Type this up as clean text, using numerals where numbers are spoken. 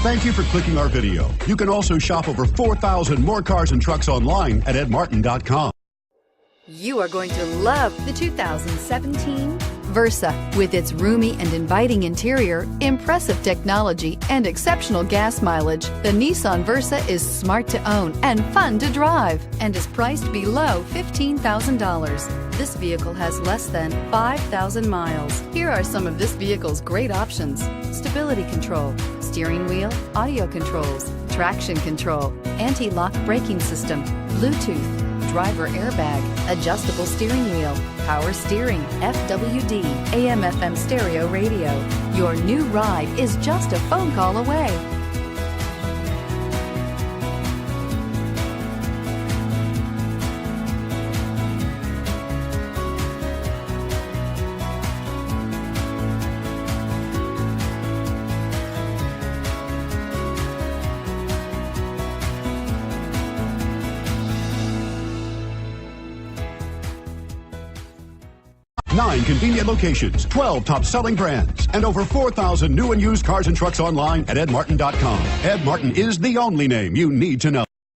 Thank you for clicking our video. You can also shop over 4,000 more cars and trucks online at edmartin.com. You are going to love the 2017 Versa. With its roomy and inviting interior, impressive technology, and exceptional gas mileage, the Nissan Versa is smart to own and fun to drive and is priced below $15,000. This vehicle has less than 5,000 miles. Here are some of this vehicle's great options: stability control, steering wheel audio controls, traction control, anti-lock braking system, Bluetooth, driver airbag, adjustable steering wheel, power steering, FWD, AM/FM stereo radio. Your new ride is just a phone call away. Nine convenient locations, 12 top-selling brands, and over 4,000 new and used cars and trucks online at edmartin.com. Ed Martin is the only name you need to know.